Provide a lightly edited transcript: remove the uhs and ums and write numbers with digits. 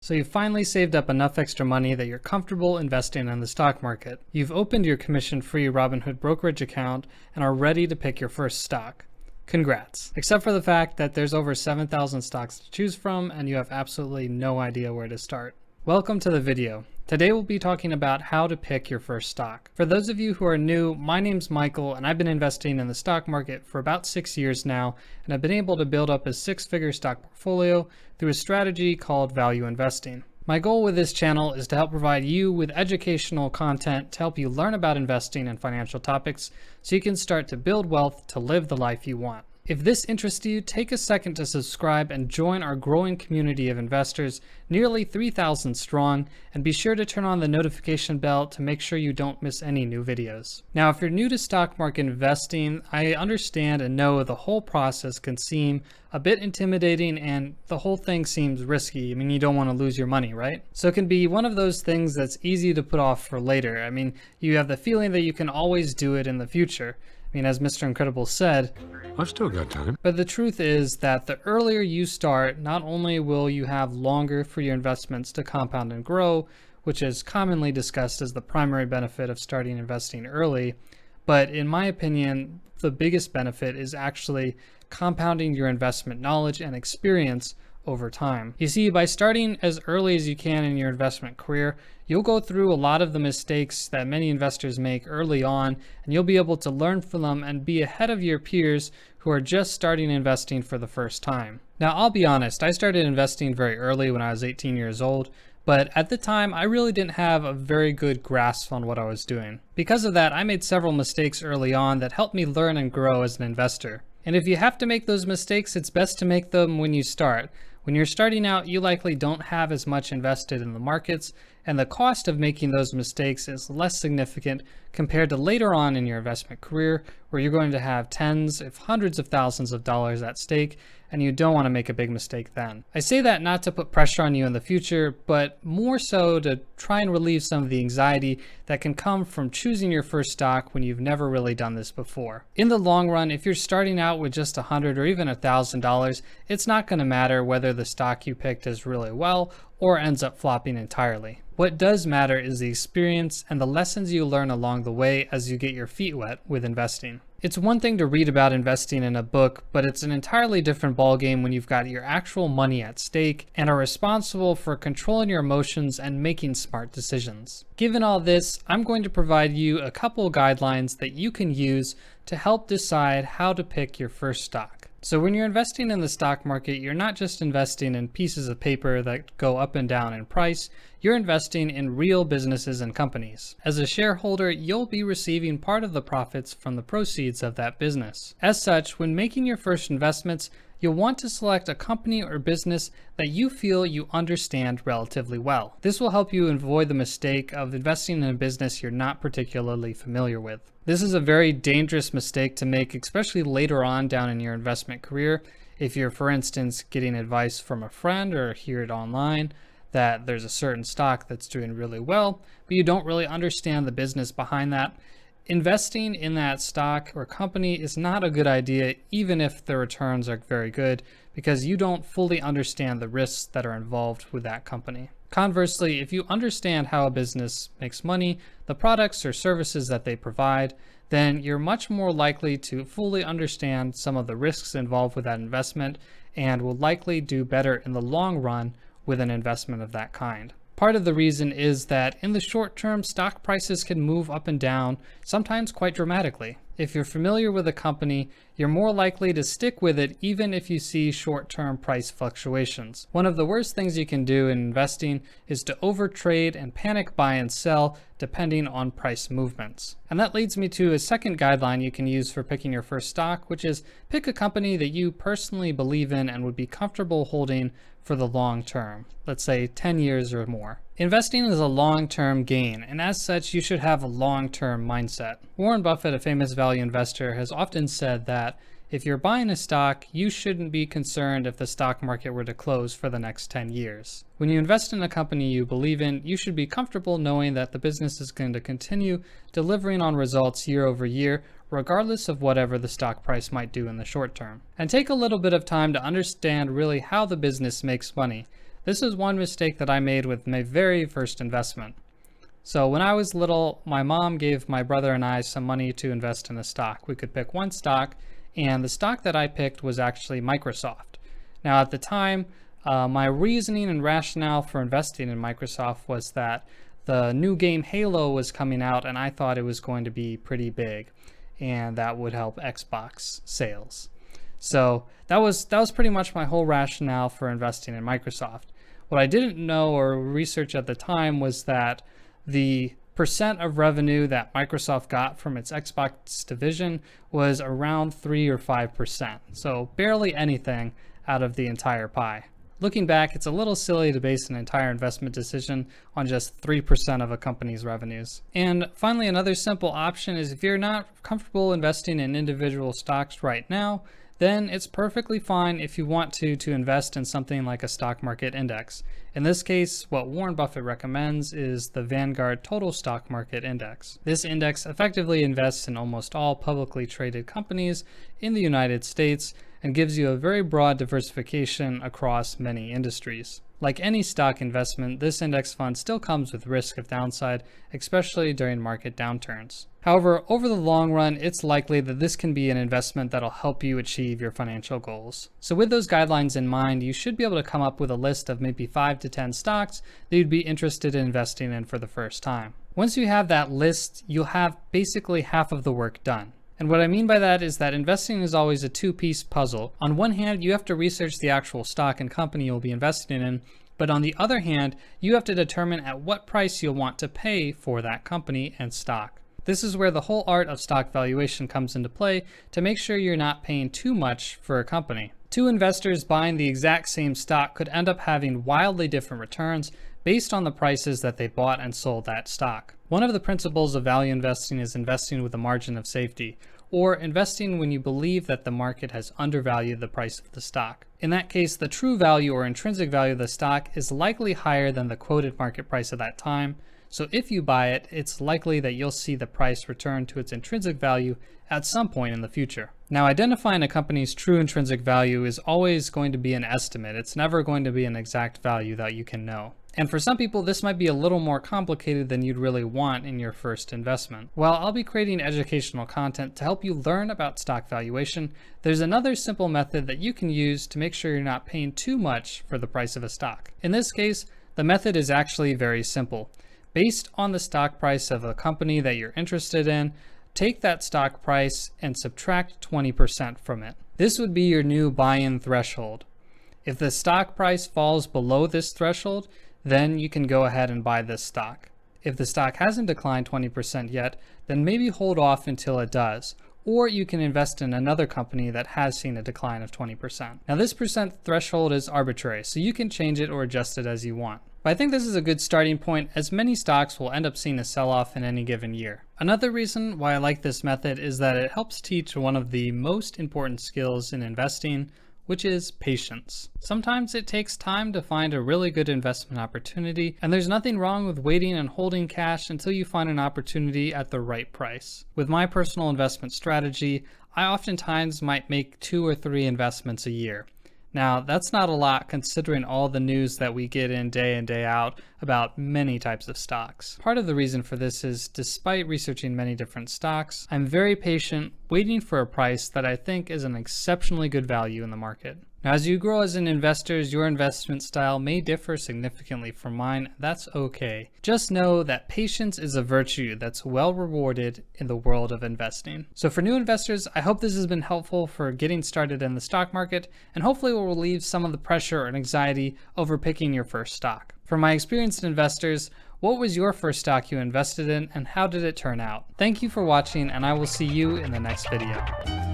So you've finally saved up enough extra money that you're comfortable investing in the stock market. You've opened your commission-free Robinhood brokerage account and are ready to pick your first stock. Congrats. Except for the fact that there's over 7,000 stocks to choose from and you have absolutely no idea where to start. Welcome to the video. Today we'll be talking about how to pick your first stock. For those of you who are new, my name's Michael and I've been investing in the stock market for about 6 years now, and I've been able to build up a 6-figure stock portfolio through a strategy called value investing. My goal with this channel is to help provide you with educational content to help you learn about investing and financial topics so you can start to build wealth to live the life you want. If this interests you, take a second to subscribe and join our growing community of investors, nearly 3,000 strong, and be sure to turn on the notification bell to make sure you don't miss any new videos. Now, if you're new to stock market investing, I understand and know the whole process can seem a bit intimidating and the whole thing seems risky. I mean, you don't want to lose your money, right? So it can be one of those things that's easy to put off for later. I mean, you have the feeling that you can always do it in the future. I mean, as Mr. Incredible said, I've still got time. But the truth is that the earlier you start, not only will you have longer for your investments to compound and grow, which is commonly discussed as the primary benefit of starting investing early, but in my opinion, the biggest benefit is actually compounding your investment knowledge and experience over time. You see, by starting as early as you can in your investment career, you'll go through a lot of the mistakes that many investors make early on, and you'll be able to learn from them and be ahead of your peers who are just starting investing for the first time. Now, I'll be honest, I started investing very early when I was 18 years old, but at the time, I really didn't have a very good grasp on what I was doing. Because of that, I made several mistakes early on that helped me learn and grow as an investor. And if you have to make those mistakes, it's best to make them when you start. When you're starting out, you likely don't have as much invested in the markets, and the cost of making those mistakes is less significant compared to later on in your investment career, where you're going to have tens, if hundreds of thousands of dollars at stake, and you don't want to make a big mistake then. I say that not to put pressure on you in the future, but more so to try and relieve some of the anxiety that can come from choosing your first stock when you've never really done this before. In the long run, if you're starting out with just $100 or even $1,000, it's not going to matter whether the stock you picked does really well or ends up flopping entirely. What does matter is the experience and the lessons you learn along the way as you get your feet wet with investing. It's one thing to read about investing in a book, but it's an entirely different ballgame when you've got your actual money at stake and are responsible for controlling your emotions and making smart decisions. Given all this, I'm going to provide you a couple guidelines that you can use to help decide how to pick your first stock. So when you're investing in the stock market, you're not just investing in pieces of paper that go up and down in price, you're investing in real businesses and companies. As a shareholder, you'll be receiving part of the profits from the proceeds of that business. As such, when making your first investments, you'll want to select a company or business that you feel you understand relatively well. This will help you avoid the mistake of investing in a business you're not particularly familiar with. This is a very dangerous mistake to make, especially later on down in your investment career. If you're, for instance, getting advice from a friend or hear it online that there's a certain stock that's doing really well, but you don't really understand the business behind that, investing in that stock or company is not a good idea, even if the returns are very good, because you don't fully understand the risks that are involved with that company. Conversely, if you understand how a business makes money, the products or services that they provide, then you're much more likely to fully understand some of the risks involved with that investment and will likely do better in the long run with an investment of that kind. Part of the reason is that in the short term, stock prices can move up and down, sometimes quite dramatically. If you're familiar with a company, you're more likely to stick with it even if you see short-term price fluctuations. One of the worst things you can do in investing is to overtrade and panic buy and sell depending on price movements. And that leads me to a second guideline you can use for picking your first stock, which is pick a company that you personally believe in and would be comfortable holding for the long term, let's say 10 years or more. Investing is a long-term gain, and as such, you should have a long-term mindset. Warren Buffett, a famous value investor, has often said that if you're buying a stock, you shouldn't be concerned if the stock market were to close for the next 10 years. When you invest in a company you believe in, you should be comfortable knowing that the business is going to continue delivering on results year over year, regardless of whatever the stock price might do in the short term. And take a little bit of time to understand really how the business makes money. This is one mistake that I made with my very first investment. So when I was little, my mom gave my brother and I some money to invest in a stock. We could pick one stock, and the stock that I picked was actually Microsoft. Now at the time, my reasoning and rationale for investing in Microsoft was that the new game Halo was coming out, and I thought it was going to be pretty big, and that would help Xbox sales. So that was pretty much my whole rationale for investing in Microsoft. What I didn't know or research at the time was that the percent of revenue that Microsoft got from its Xbox division was around 3 or 5%. So barely anything out of the entire pie. Looking back, it's a little silly to base an entire investment decision on just 3% of a company's revenues. And finally, another simple option is if you're not comfortable investing in individual stocks right now, then it's perfectly fine if you want to invest in something like a stock market index. In this case, what Warren Buffett recommends is the Vanguard Total Stock Market Index. This index effectively invests in almost all publicly traded companies in the United States and gives you a very broad diversification across many industries. Like any stock investment, this index fund still comes with risk of downside, especially during market downturns. However, over the long run, it's likely that this can be an investment that'll help you achieve your financial goals. So with those guidelines in mind, you should be able to come up with a list of maybe 5 to 10 stocks that you'd be interested in investing in for the first time. Once you have that list, you'll have basically half of the work done. And what I mean by that is that investing is always a two-piece puzzle. On one hand, you have to research the actual stock and company you'll be investing in, but on the other hand, you have to determine at what price you'll want to pay for that company and stock. This is where the whole art of stock valuation comes into play to make sure you're not paying too much for a company. Two investors buying the exact same stock could end up having wildly different returns based on the prices that they bought and sold that stock. One of the principles of value investing is investing with a margin of safety, or investing when you believe that the market has undervalued the price of the stock. In that case, the true value or intrinsic value of the stock is likely higher than the quoted market price at that time. So if you buy it, it's likely that you'll see the price return to its intrinsic value at some point in the future. Now, identifying a company's true intrinsic value is always going to be an estimate. It's never going to be an exact value that you can know. And for some people, this might be a little more complicated than you'd really want in your first investment. While I'll be creating educational content to help you learn about stock valuation, there's another simple method that you can use to make sure you're not paying too much for the price of a stock. In this case, the method is actually very simple. Based on the stock price of a company that you're interested in, take that stock price and subtract 20% from it. This would be your new buy-in threshold. If the stock price falls below this threshold, then you can go ahead and buy this stock. If the stock hasn't declined 20% yet, then maybe hold off until it does. Or you can invest in another company that has seen a decline of 20%. Now this percent threshold is arbitrary, so you can change it or adjust it as you want. But I think this is a good starting point, as many stocks will end up seeing a sell-off in any given year. Another reason why I like this method is that it helps teach one of the most important skills in investing, which is patience. Sometimes it takes time to find a really good investment opportunity, and there's nothing wrong with waiting and holding cash until you find an opportunity at the right price. With my personal investment strategy, I oftentimes might make 2 or 3 investments a year. Now, that's not a lot considering all the news that we get in day out about many types of stocks. Part of the reason for this is, despite researching many different stocks, I'm very patient, waiting for a price that I think is an exceptionally good value in the market. Now, as you grow as an investor, your investment style may differ significantly from mine. That's okay. Just know that patience is a virtue that's well rewarded in the world of investing. So for new investors, I hope this has been helpful for getting started in the stock market, and hopefully will relieve some of the pressure and anxiety over picking your first stock. For my experienced investors, what was your first stock you invested in and how did it turn out? Thank you for watching, and I will see you in the next video.